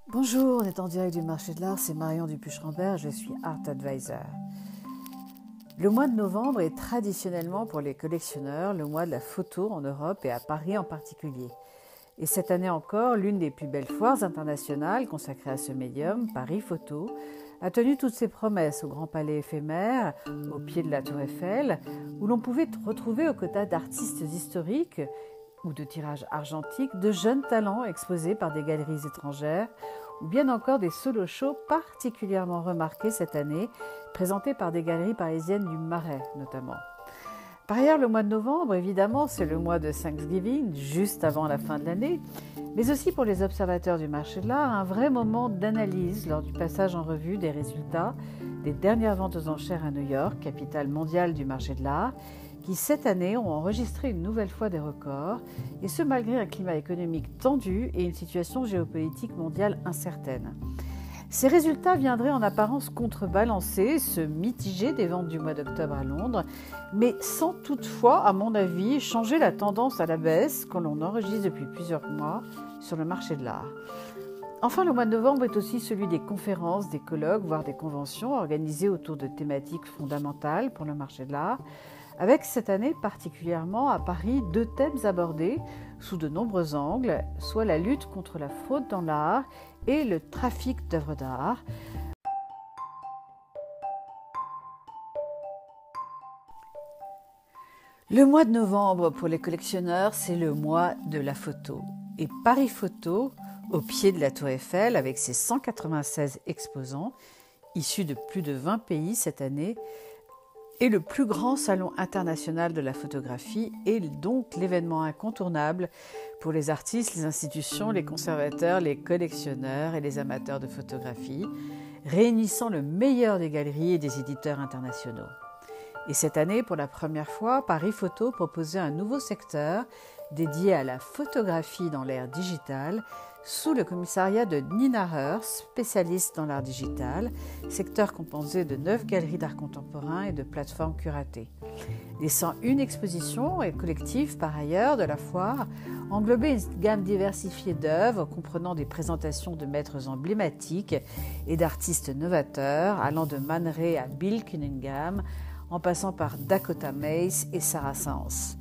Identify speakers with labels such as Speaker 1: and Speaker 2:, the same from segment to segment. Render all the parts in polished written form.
Speaker 1: Bonjour, on est en direct du marché de l'art, c'est Marion Dupuche-Rambert, je suis Art Advisor. Le mois de novembre est traditionnellement pour les collectionneurs le mois de la photo en Europe et à Paris en particulier. Et cette année encore, l'une des plus belles foires internationales consacrées à ce médium, Paris Photo, a tenu toutes ses promesses au Grand Palais éphémère, au pied de la Tour Eiffel, où l'on pouvait retrouver aux côtés d'artistes historiques ou de tirages argentiques, de jeunes talents exposés par des galeries étrangères, ou bien encore des solo shows particulièrement remarqués cette année, présentés par des galeries parisiennes du Marais notamment. Par ailleurs, le mois de novembre, évidemment, c'est le mois de Thanksgiving, juste avant la fin de l'année, mais aussi pour les observateurs du marché de l'art, un vrai moment d'analyse lors du passage en revue des résultats des dernières ventes aux enchères à New York, capitale mondiale du marché de l'art, qui cette année ont enregistré une nouvelle fois des records, et ce malgré un climat économique tendu et une situation géopolitique mondiale incertaine. Ces résultats viendraient en apparence contrebalancer ce mitigé des ventes du mois d'octobre à Londres, mais sans toutefois, à mon avis, changer la tendance à la baisse que l'on enregistre depuis plusieurs mois sur le marché de l'art. Enfin, le mois de novembre est aussi celui des conférences, des colloques, voire des conventions organisées autour de thématiques fondamentales pour le marché de l'art, avec cette année particulièrement à Paris 2 thèmes abordés sous de nombreux angles, soit la lutte contre la fraude dans l'art et le trafic d'œuvres d'art. Le mois de novembre pour les collectionneurs, c'est le mois de la photo. Et Paris Photo, au pied de la Tour Eiffel, avec ses 196 exposants, issus de plus de 20 pays cette année, est le plus grand salon international de la photographie et donc l'événement incontournable pour les artistes, les institutions, les conservateurs, les collectionneurs et les amateurs de photographie, réunissant le meilleur des galeries et des éditeurs internationaux. Et cette année, pour la première fois, Paris Photo proposait un nouveau secteur dédié à la photographie dans l'ère digitale, sous le commissariat de Nina Heur, spécialiste dans l'art digital, secteur composé de 9 galeries d'art contemporain et de plateformes curatées. Les 101 expositions et collectives par ailleurs de la foire englobaient une gamme diversifiée d'œuvres comprenant des présentations de maîtres emblématiques et d'artistes novateurs, allant de Man Ray à Bill Cunningham, en passant par Dakota Mace et Sarah Sanz.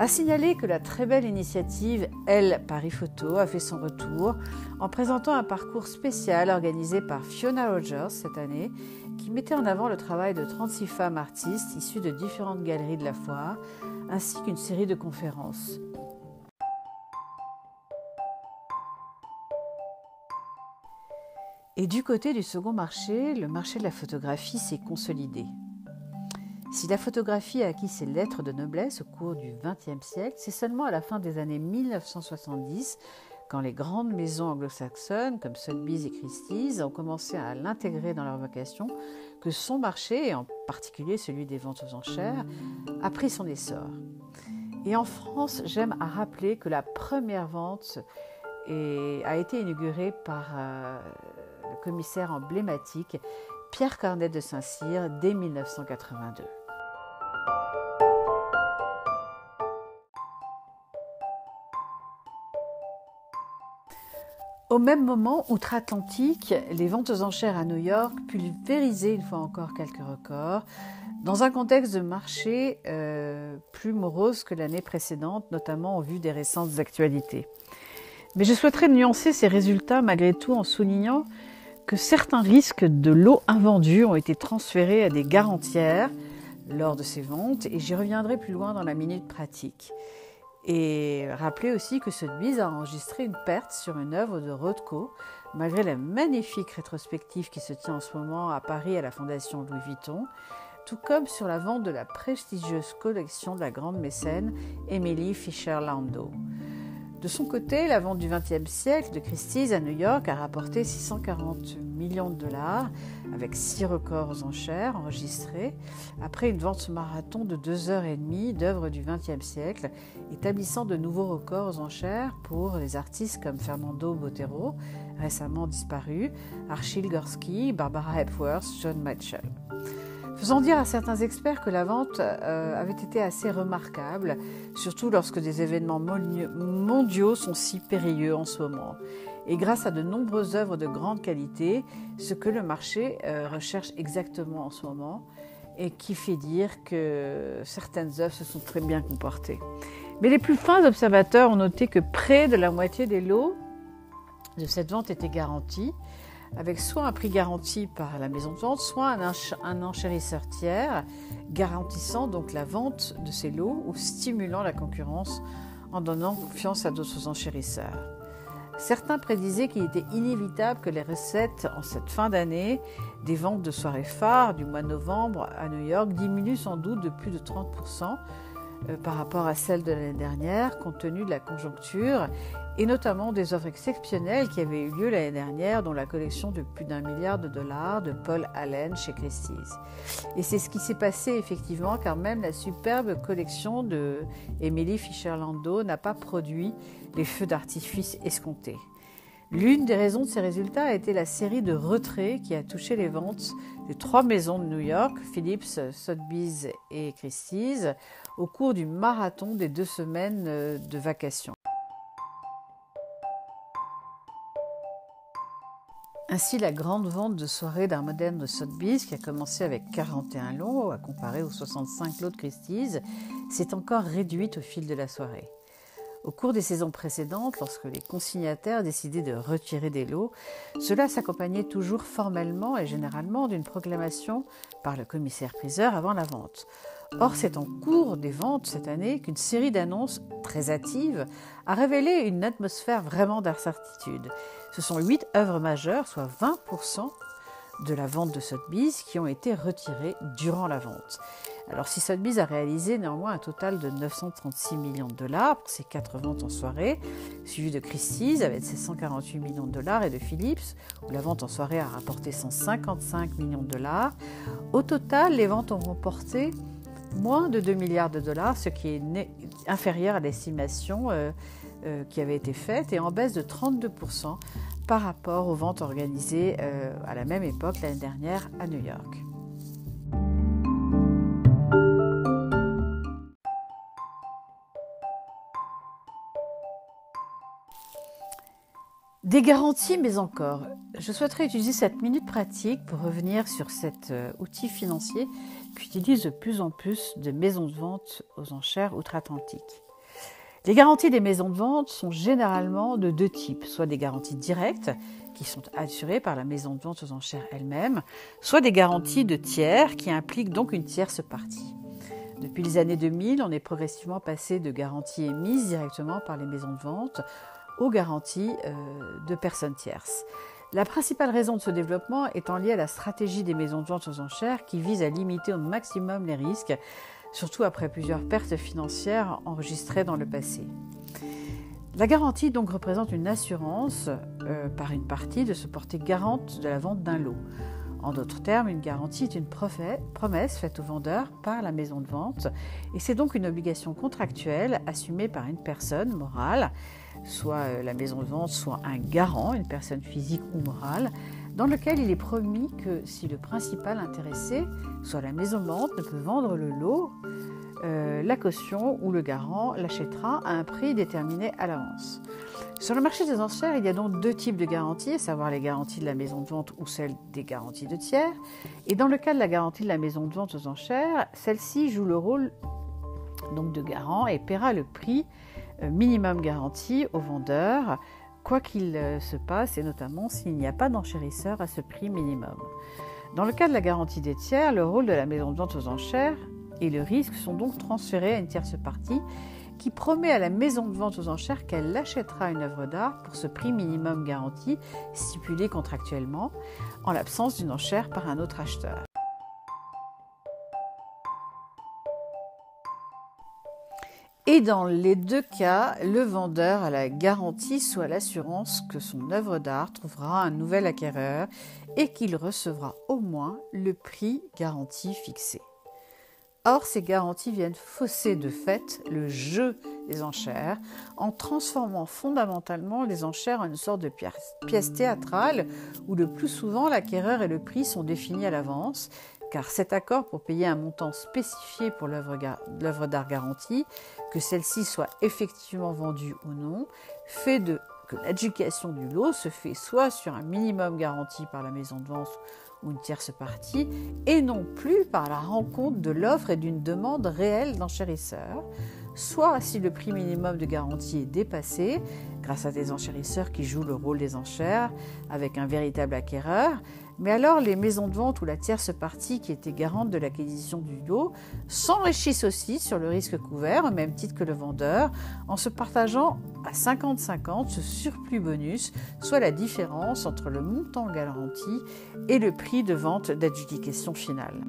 Speaker 1: À signaler que la très belle initiative Elle Paris Photo a fait son retour en présentant un parcours spécial organisé par Fiona Rogers cette année qui mettait en avant le travail de 36 femmes artistes issues de différentes galeries de la foire ainsi qu'une série de conférences. Et du côté du second marché, le marché de la photographie s'est consolidé. Si la photographie a acquis ses lettres de noblesse au cours du XXe siècle, c'est seulement à la fin des années 1970, quand les grandes maisons anglo-saxonnes comme Sotheby's et Christie's ont commencé à l'intégrer dans leur vocation, que son marché, et en particulier celui des ventes aux enchères, a pris son essor. Et en France, j'aime à rappeler que la première vente a été inaugurée par le commissaire emblématique Pierre Cornet de Saint-Cyr dès 1982. Au même moment, outre-Atlantique, les ventes aux enchères à New York pulvérisaient une fois encore quelques records, dans un contexte de marché plus morose que l'année précédente, notamment au vu des récentes actualités. Mais je souhaiterais nuancer ces résultats malgré tout en soulignant que certains risques de lots invendus ont été transférés à des garantières lors de ces ventes, et j'y reviendrai plus loin dans la minute pratique. Et rappeler aussi que Sotheby's a enregistré une perte sur une œuvre de Rothko, malgré la magnifique rétrospective qui se tient en ce moment à Paris à la Fondation Louis Vuitton, tout comme sur la vente de la prestigieuse collection de la grande mécène Emily Fisher Landau. De son côté, la vente du XXe siècle de Christie's à New York a rapporté 640 millions de dollars, avec 6 records aux enchères enregistrés, après une vente marathon de 2h30 d'œuvres du XXe siècle, établissant de nouveaux records aux enchères pour des artistes comme Fernando Botero, récemment disparu, Archil Gorski, Barbara Hepworth, John Mitchell. Faisant dire à certains experts que la vente avait été assez remarquable, surtout lorsque des événements mondiaux sont si périlleux en ce moment. et grâce à de nombreuses œuvres de grande qualité, ce que le marché recherche exactement en ce moment et qui fait dire que certaines œuvres se sont très bien comportées. Mais les plus fins observateurs ont noté que près de la moitié des lots de cette vente étaient garantis, avec soit un prix garanti par la maison de vente, soit un enchérisseur tiers, garantissant donc la vente de ces lots ou stimulant la concurrence en donnant confiance à d'autres enchérisseurs. Certains prédisaient qu'il était inévitable que les recettes en cette fin d'année des ventes de soirées phares du mois de novembre à New York diminuent sans doute de plus de 30% par rapport à celles de l'année dernière, compte tenu de la conjoncture et notamment des offres exceptionnelles qui avaient eu lieu l'année dernière, dont la collection de plus d'$1 milliard de Paul Allen chez Christie's. Et c'est ce qui s'est passé effectivement, car même la superbe collection de Emily Fisher-Landau n'a pas produit les feux d'artifice escomptés. L'une des raisons de ces résultats a été la série de retraits qui a touché les ventes des 3 maisons de New York, Phillips, Sotheby's et Christie's, au cours du marathon des 2 semaines de vacation. Ainsi, la grande vente de soirée d'art moderne de Sotheby's, qui a commencé avec 41 lots, à comparer aux 65 lots de Christie's, s'est encore réduite au fil de la soirée. Au cours des saisons précédentes, lorsque les consignataires décidaient de retirer des lots, cela s'accompagnait toujours formellement et généralement d'une proclamation par le commissaire-priseur avant la vente. Or, c'est en cours des ventes cette année qu'une série d'annonces très hâtives a révélé une atmosphère vraiment d'incertitude. Ce sont 8 œuvres majeures, soit 20% de la vente de Sotheby's, qui ont été retirées durant la vente. Alors, si Sotheby's a réalisé néanmoins un total de $936 millions pour ses 4 ventes en soirée, suivi de Christie's avec ses $148 millions et de Phillips, où la vente en soirée a rapporté $155 millions, au total, les ventes ont remporté moins de $2 milliards, ce qui est inférieur à l'estimation qui avait été faite et en baisse de 32% par rapport aux ventes organisées à la même époque l'année dernière à New York. Des garanties, mais encore. Je souhaiterais utiliser cette minute pratique pour revenir sur cet outil financier qu'utilisent de plus en plus de maisons de vente aux enchères outre-Atlantique. Les garanties des maisons de vente sont généralement de 2 types, soit des garanties directes, qui sont assurées par la maison de vente aux enchères elle-même, soit des garanties de tiers, qui impliquent donc une tierce partie. Depuis les années 2000, on est progressivement passé de garanties émises directement par les maisons de vente aux garanties de personnes tierces. La principale raison de ce développement étant liée à la stratégie des maisons de vente aux enchères qui vise à limiter au maximum les risques, surtout après plusieurs pertes financières enregistrées dans le passé. La garantie donc représente une assurance par une partie de se porter garante de la vente d'un lot. En d'autres termes, une garantie est une promesse faite au vendeur par la maison de vente et c'est donc une obligation contractuelle assumée par une personne morale, soit la maison de vente, soit un garant, une personne physique ou morale, dans lequel il est promis que si le principal intéressé, soit la maison de vente, ne peut vendre le lot, la caution ou le garant l'achètera à un prix déterminé à l'avance. Sur le marché des enchères, il y a donc 2 types de garanties, à savoir les garanties de la maison de vente ou celles des garanties de tiers. Et dans le cas de la garantie de la maison de vente aux enchères, celle-ci joue le rôle donc de garant et paiera le prix minimum garanti au vendeur, quoi qu'il se passe, et notamment s'il n'y a pas d'enchérisseur à ce prix minimum. Dans le cas de la garantie des tiers, le rôle de la maison de vente aux enchères et le risque sont donc transférés à une tierce partie qui promet à la maison de vente aux enchères qu'elle achètera une œuvre d'art pour ce prix minimum garanti stipulé contractuellement, en l'absence d'une enchère par un autre acheteur. Et dans les 2 cas, le vendeur a la garantie, soit l'assurance que son œuvre d'art trouvera un nouvel acquéreur et qu'il recevra au moins le prix garanti fixé. Or, ces garanties viennent fausser de fait le jeu des enchères en transformant fondamentalement les enchères en une sorte de pièce théâtrale où le plus souvent l'acquéreur et le prix sont définis à l'avance, car cet accord pour payer un montant spécifié pour l'œuvre d'art garantie, que celle-ci soit effectivement vendue ou non, fait de que l'adjudication du lot se fait soit sur un minimum garanti par la maison de vente ou une tierce partie, et non plus par la rencontre de l'offre et d'une demande réelle d'enchérisseurs, soit si le prix minimum de garantie est dépassé, grâce à des enchérisseurs qui jouent le rôle des enchères avec un véritable acquéreur, mais alors les maisons de vente ou la tierce partie qui était garante de l'acquisition du lot s'enrichissent aussi sur le risque couvert au même titre que le vendeur en se partageant à 50-50 ce surplus bonus, soit la différence entre le montant garanti et le prix de vente d'adjudication finale.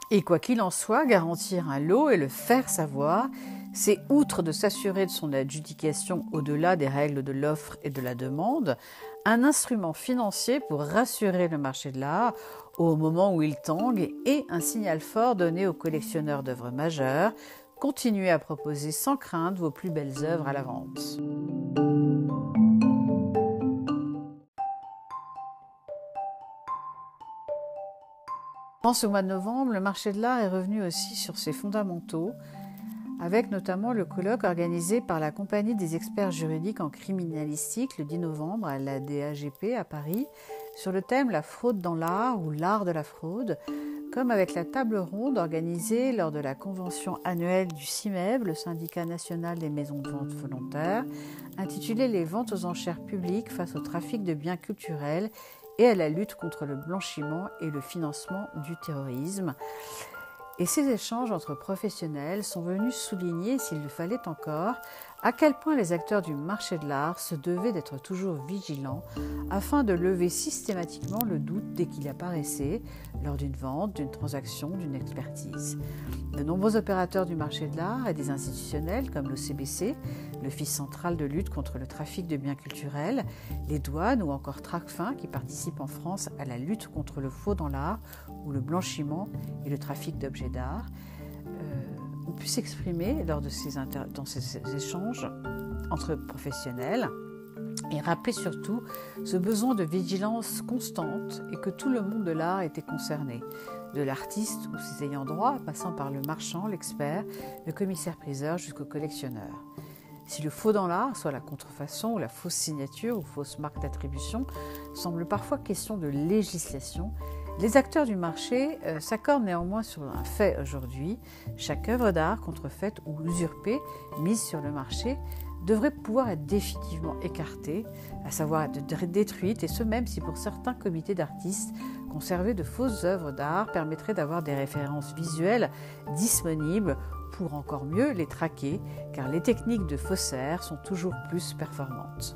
Speaker 1: Et quoi qu'il en soit, garantir un lot et le faire savoir, c'est, outre de s'assurer de son adjudication au-delà des règles de l'offre et de la demande, un instrument financier pour rassurer le marché de l'art au moment où il tangue et un signal fort donné aux collectionneurs d'œuvres majeures. Continuez à proposer sans crainte vos plus belles œuvres à la vente. En ce mois de novembre, le marché de l'art est revenu aussi sur ses fondamentaux, avec notamment le colloque organisé par la Compagnie des experts juridiques en criminalistique le 10 novembre à la DAGP à Paris, sur le thème « La fraude dans l'art » ou « l'art de la fraude », comme avec la table ronde organisée lors de la convention annuelle du CIMEV, le syndicat national des maisons de vente volontaires, intitulée « Les ventes aux enchères publiques face au trafic de biens culturels » et à la lutte contre le blanchiment et le financement du terrorisme. Et ces échanges entre professionnels sont venus souligner, s'il le fallait encore, à quel point les acteurs du marché de l'art se devaient d'être toujours vigilants afin de lever systématiquement le doute dès qu'il apparaissait lors d'une vente, d'une transaction, d'une expertise. De nombreux opérateurs du marché de l'art et des institutionnels comme l'OCBC, l'Office central de lutte contre le trafic de biens culturels, les douanes ou encore Tracfin qui participent en France à la lutte contre le faux dans l'art ou le blanchiment et le trafic d'objets d'art, ont pu s'exprimer lors de dans ces échanges entre professionnels et rappeler surtout ce besoin de vigilance constante et que tout le monde de l'art était concerné, de l'artiste ou ses ayants droit, passant par le marchand, l'expert, le commissaire-priseur jusqu'au collectionneur. Si le faux dans l'art, soit la contrefaçon ou la fausse signature ou fausse marque d'attribution, semble parfois question de législation, les acteurs du marché s'accordent néanmoins sur un fait aujourd'hui. Chaque œuvre d'art contrefaite ou usurpée, mise sur le marché, devrait pouvoir être définitivement écartée, à savoir être détruite, et ce même si pour certains comités d'artistes, conserver de fausses œuvres d'art permettrait d'avoir des références visuelles disponibles pour encore mieux les traquer, car les techniques de faussaires sont toujours plus performantes.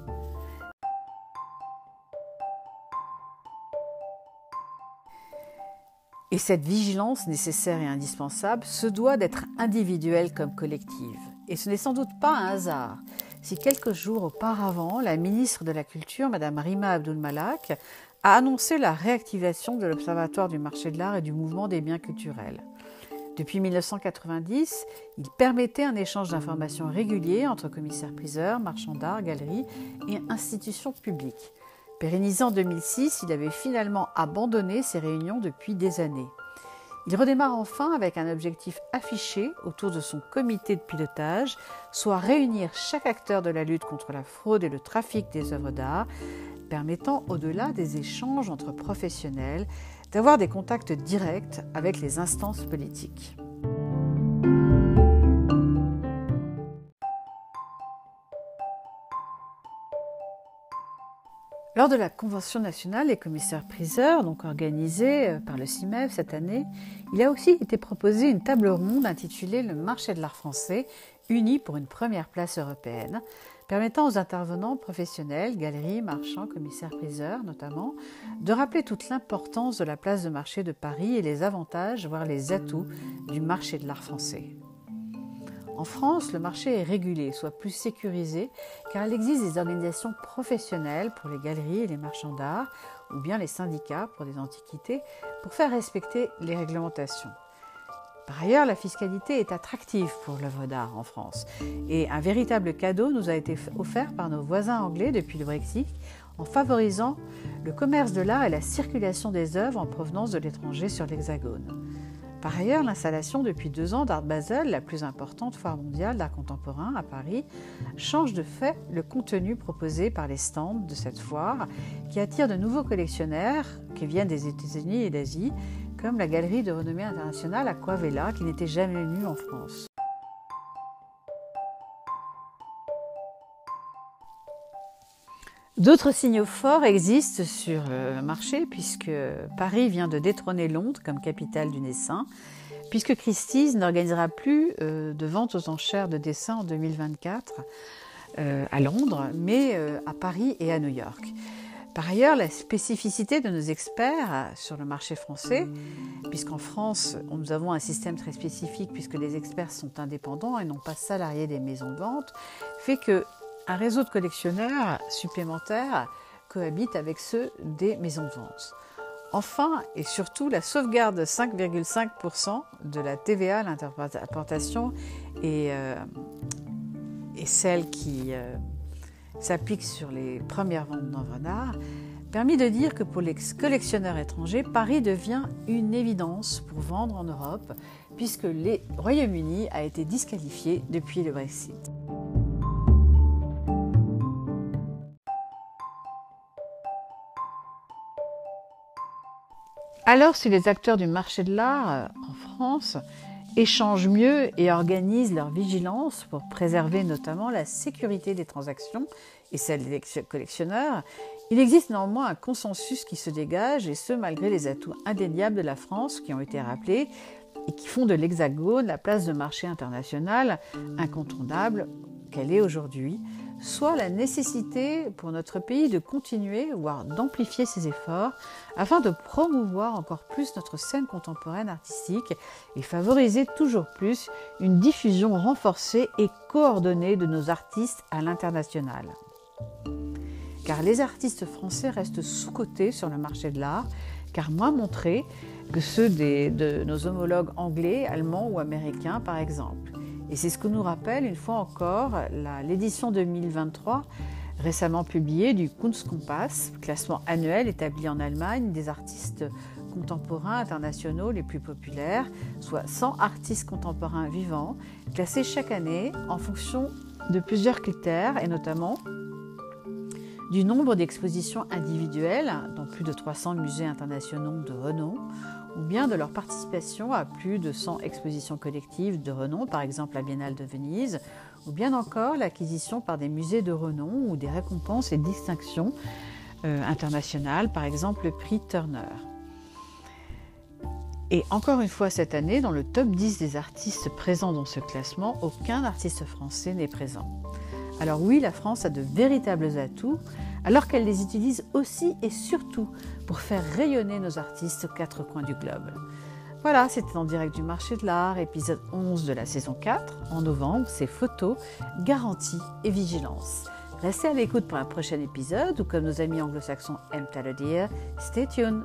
Speaker 1: Et cette vigilance nécessaire et indispensable se doit d'être individuelle comme collective. Et ce n'est sans doute pas un hasard si quelques jours auparavant, la ministre de la Culture, Mme Rima Abdul-Malak, a annoncé la réactivation de l'Observatoire du marché de l'art et du mouvement des biens culturels. Depuis 1990, il permettait un échange d'informations régulier entre commissaires-priseurs, marchands d'art, galeries et institutions publiques. Pérennisé en 2006, il avait finalement abandonné ces réunions depuis des années. Il redémarre enfin avec un objectif affiché autour de son comité de pilotage, soit réunir chaque acteur de la lutte contre la fraude et le trafic des œuvres d'art, permettant, au-delà des échanges entre professionnels, d'avoir des contacts directs avec les instances politiques. Lors de la Convention nationale des commissaires-priseurs, donc organisée par le CIMEV cette année, il a aussi été proposé une table ronde intitulée « Le marché de l'art français, unis pour une première place européenne », permettant aux intervenants professionnels, galeries, marchands, commissaires-priseurs notamment, de rappeler toute l'importance de la place de marché de Paris et les avantages, voire les atouts du marché de l'art français. En France, le marché est régulé, soit plus sécurisé, car il existe des organisations professionnelles pour les galeries et les marchands d'art, ou bien les syndicats pour les antiquités, pour faire respecter les réglementations. Par ailleurs, la fiscalité est attractive pour l'œuvre d'art en France, et un véritable cadeau nous a été offert par nos voisins anglais depuis le Brexit, en favorisant le commerce de l'art et la circulation des œuvres en provenance de l'étranger sur l'Hexagone. Par ailleurs, l'installation depuis 2 ans d'Art Basel, la plus importante foire mondiale d'art contemporain à Paris, change de fait le contenu proposé par les stands de cette foire qui attire de nouveaux collectionneurs qui viennent des États-Unis et d'Asie, comme la galerie de renommée internationale Aquavella qui n'était jamais venue en France. D'autres signaux forts existent sur le marché puisque Paris vient de détrôner Londres comme capitale du dessin, puisque Christie's n'organisera plus de vente aux enchères de dessins en 2024 à Londres, mais à Paris et à New York. Par ailleurs, la spécificité de nos experts sur le marché français, puisqu'en France, nous avons un système très spécifique puisque les experts sont indépendants et non pas salariés des maisons de vente, fait que un réseau de collectionneurs supplémentaires cohabite avec ceux des maisons de vente. Enfin et surtout, la sauvegarde de 5,5% de la TVA à l'importation est celle qui s'applique sur les premières ventes d'œuvres d'art, permet de dire que pour les collectionneurs étrangers, Paris devient une évidence pour vendre en Europe, puisque le Royaume-Uni a été disqualifié depuis le Brexit. Alors, si les acteurs du marché de l'art en France échangent mieux et organisent leur vigilance pour préserver notamment la sécurité des transactions et celle des collectionneurs, il existe néanmoins un consensus qui se dégage, et ce malgré les atouts indéniables de la France qui ont été rappelés et qui font de l'Hexagone la place de marché international incontournable qu'elle est aujourd'hui, soit la nécessité pour notre pays de continuer, voire d'amplifier ses efforts, afin de promouvoir encore plus notre scène contemporaine artistique et favoriser toujours plus une diffusion renforcée et coordonnée de nos artistes à l'international. Car les artistes français restent sous-cotés sur le marché de l'art, car moins montrés que ceux de nos homologues anglais, allemands ou américains par exemple. Et c'est ce que nous rappelle une fois encore l'édition 2023 récemment publiée du Kunstkompass, classement annuel établi en Allemagne des artistes contemporains internationaux les plus populaires, soit 100 artistes contemporains vivants, classés chaque année en fonction de plusieurs critères et notamment du nombre d'expositions individuelles dans plus de 300 musées internationaux de renom, ou bien de leur participation à plus de 100 expositions collectives de renom, par exemple la Biennale de Venise, ou bien encore l'acquisition par des musées de renom ou des récompenses et distinctions internationales, par exemple le prix Turner. Et encore une fois cette année, dans le top 10 des artistes présents dans ce classement, aucun artiste français n'est présent. Alors oui, la France a de véritables atouts, alors qu'elle les utilise aussi et surtout pour faire rayonner nos artistes aux 4 coins du globe. Voilà, c'était en direct du marché de l'art, épisode 11 de la saison 4. En novembre, c'est photos, garantie et vigilance. Restez à l'écoute pour un prochain épisode, ou comme nos amis anglo-saxons aiment à le dire, stay tuned.